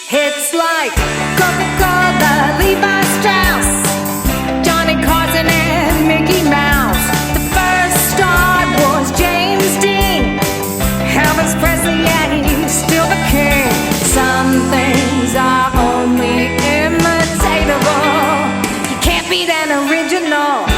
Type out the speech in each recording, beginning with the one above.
Hits like Coca-Cola, Levi Strauss, Johnny Carson and Mickey Mouse. The first star was James Dean. Elvis Presley, yeah, he's still the king. Some things are only imitatable. You can't beat an original.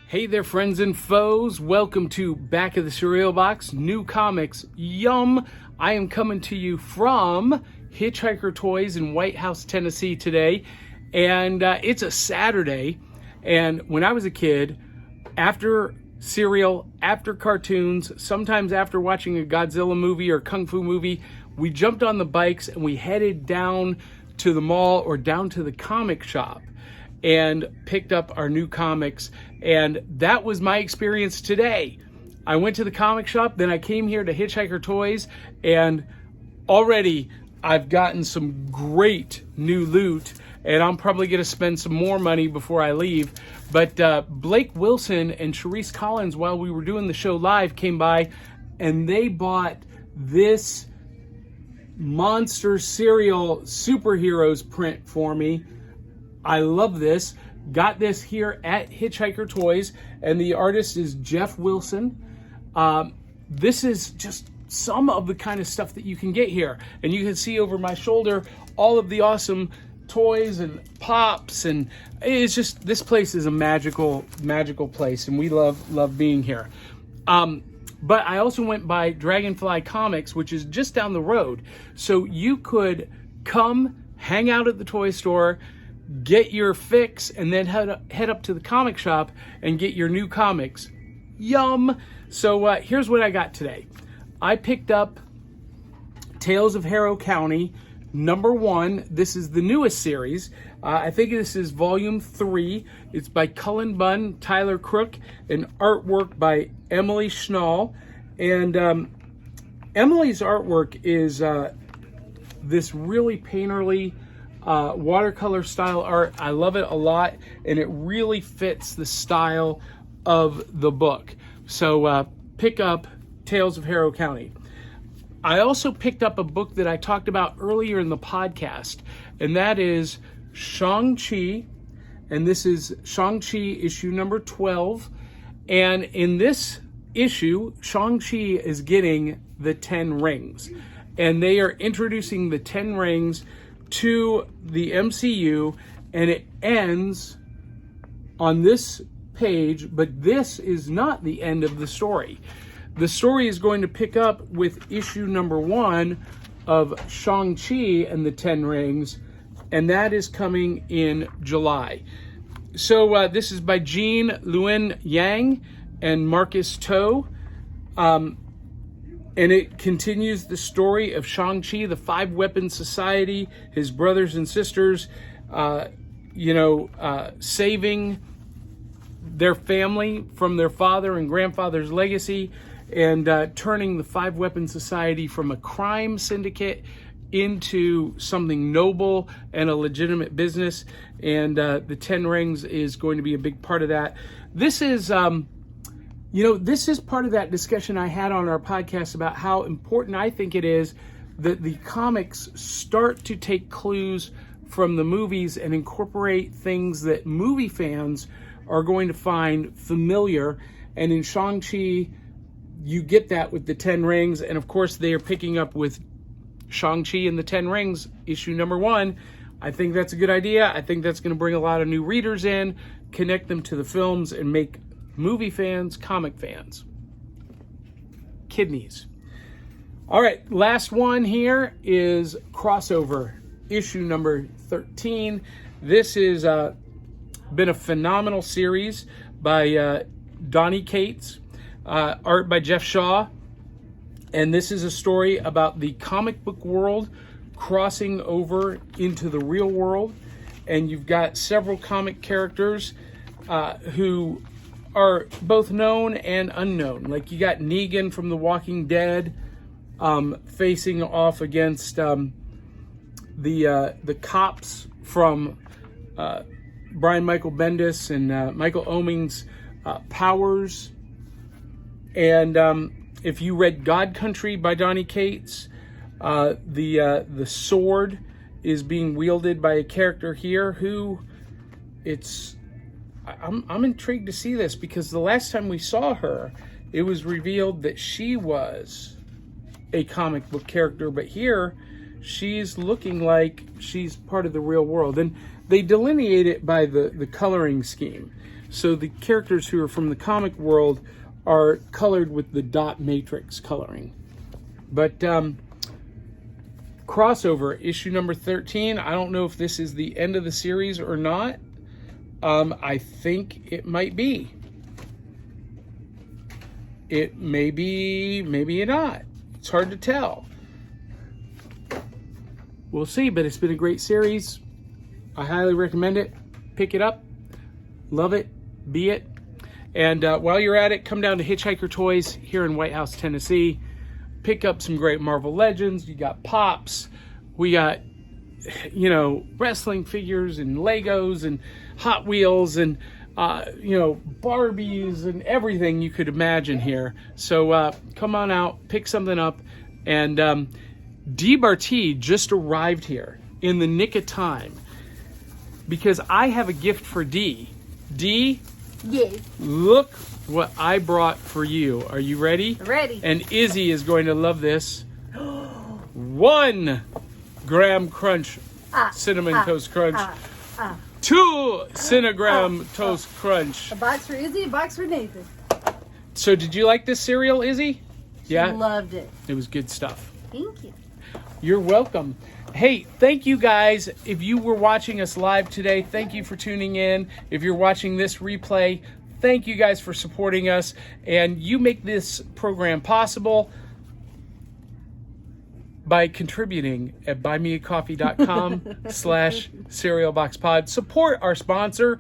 Hey there, friends and foes. Welcome to Back of the Cereal Box, new comics. Yum! I am coming to you from Hitchhiker Toys in White House, Tennessee today. And it's a Saturday. And when I was a kid, after cereal, after cartoons, sometimes after watching a Godzilla movie or Kung Fu movie, we jumped on the bikes and we headed down to the mall or down to the comic shop and picked up our new comics. And that was my experience today. I went to the comic shop, then I came here to Hitchhiker Toys, and already I've gotten some great new loot, and I'm probably going to spend some more money before I leave. But Blake Wilson and Charisse Collins, while we were doing the show live, came by, and they bought this Monster Cereal Superheroes print for me. I love this. Got this here at Hitchhiker Toys, and the artist is Jeff Wilson. This is just some of the kind of stuff that you can get here. And you can see over my shoulder all of the awesome toys and pops, and it's just, this place is a magical place, and we love being here. But I also went by Dragonfly Comics, which is just down the road. So you could come hang out at the toy store, get your fix, and then head up to the comic shop and get your new comics. Yum! So here's what I got today. I picked up Tales of Harrow County, #1. This is the newest series. I think this is volume 3. It's by Cullen Bunn, Tyler Crook, and artwork by Emily Schnall. And Emily's artwork is this really painterly watercolor style art. I love it a lot, and it really fits the style of the book. So pick up Tales of Harrow County. I also picked up a book that I talked about earlier in the podcast, and that is Shang-Chi, and this is Shang-Chi issue number 12. And in this issue, Shang-Chi is getting the 10 rings, and they are introducing the 10 rings to the MCU, and it ends on this page, but this is not the end of the story. The story is going to pick up with issue number 1 of Shang-Chi and the 10 Rings, and that is coming in July. So this is by Jean Luen Yang and Marcus To. And it continues the story of Shang-Chi, the Five Weapon Society, his brothers and sisters, saving their family from their father and grandfather's legacy, and turning the Five Weapon Society from a crime syndicate into something noble and a legitimate business. And the 10 Rings is going to be a big part of that. This is... this is part of that discussion I had on our podcast about how important I think it is that the comics start to take clues from the movies and incorporate things that movie fans are going to find familiar. And in Shang-Chi, you get that with the 10 Rings. And of course, they are picking up with Shang-Chi and the 10 Rings, issue number 1. I think that's a good idea. I think that's going to bring a lot of new readers in, connect them to the films, and make movie fans comic fans. Kidneys. All right, last one here is Crossover, issue number 13. This has been a phenomenal series by Donnie Cates, art by Jeff Shaw, and this is a story about the comic book world crossing over into the real world. And you've got several comic characters who are both known and unknown. Like you got Negan from The Walking Dead, facing off against the cops from Brian Michael Bendis and Michael Oeming's Powers. And if you read God Country by Donny Cates, the sword is being wielded by a character here who I'm intrigued to see this, because the last time we saw her, it was revealed that she was a comic book character, but here she's looking like she's part of the real world. And they delineate it by the coloring scheme. So the characters who are from the comic world are colored with the dot matrix coloring. But crossover, issue number 13, I don't know if this is the end of the series or not. I think it might be. It may be, maybe not. It's hard to tell. We'll see, but it's been a great series. I highly recommend it. Pick it up. Love it. Be it. And while you're at it, come down to Hitchhiker Toys here in White House, Tennessee. Pick up some great Marvel Legends. You got Pops. We got, wrestling figures and Legos and Hot Wheels and, Barbies and everything you could imagine here. So come on out, pick something up. And D. Barty just arrived here in the nick of time, because I have a gift for D. D, yes. Look what I brought for you. Are you ready? Ready. And Izzy is going to love this. 1 graham crunch, cinnamon toast crunch. 2 cinnamon toast crunch. A box for Izzy, a box for Nathan. So did you like this cereal, Izzy? Yeah? Loved it. It was good stuff. Thank you. You're welcome. Hey, thank you guys. If you were watching us live today, thank you for tuning in. If you're watching this replay, thank you guys for supporting us. And you make this program possible by contributing at buymeacoffee.com/cerealboxpod. Support our sponsor,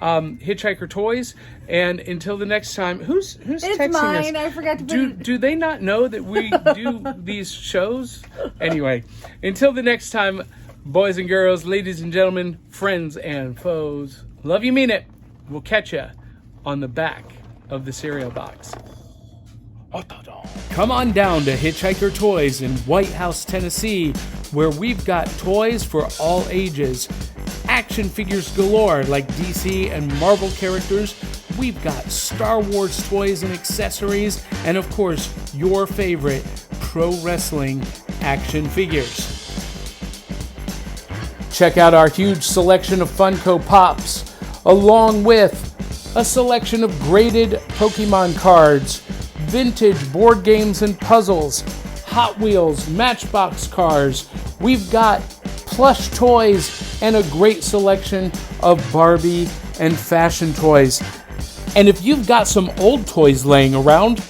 Hitchhiker Toys. And until the next time, who's texting mine. us? I forgot to put it. Do they not know that we do these shows? Anyway, until the next time, boys and girls, ladies and gentlemen, friends and foes, love you, mean it. We'll catch you on the back of the cereal box. Come on down to Hitchhiker Toys in White House, Tennessee, where we've got toys for all ages. Action figures galore like DC and Marvel characters. We've got Star Wars toys and accessories, and of course, your favorite pro wrestling action figures. Check out our huge selection of Funko Pops, along with a selection of graded Pokemon cards, vintage board games and puzzles, Hot Wheels, Matchbox cars. We've got plush toys and a great selection of Barbie and fashion toys. And if you've got some old toys laying around,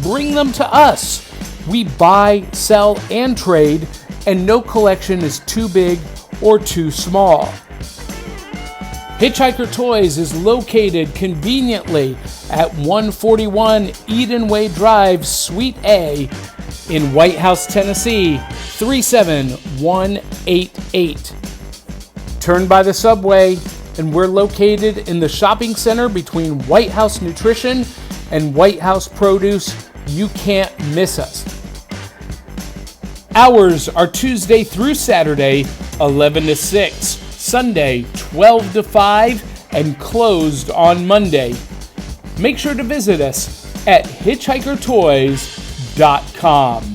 bring them to us. We buy, sell, and trade, and no collection is too big or too small. Hitchhiker Toys is located conveniently at 141 Edenway Drive, Suite A in White House, Tennessee, 37188. Turn by the subway, and we're located in the shopping center between White House Nutrition and White House Produce. You can't miss us. Hours are Tuesday through Saturday, 11 to 6, Sunday, 12 to 5, and closed on Monday. Make sure to visit us at hitchhikertoys.com.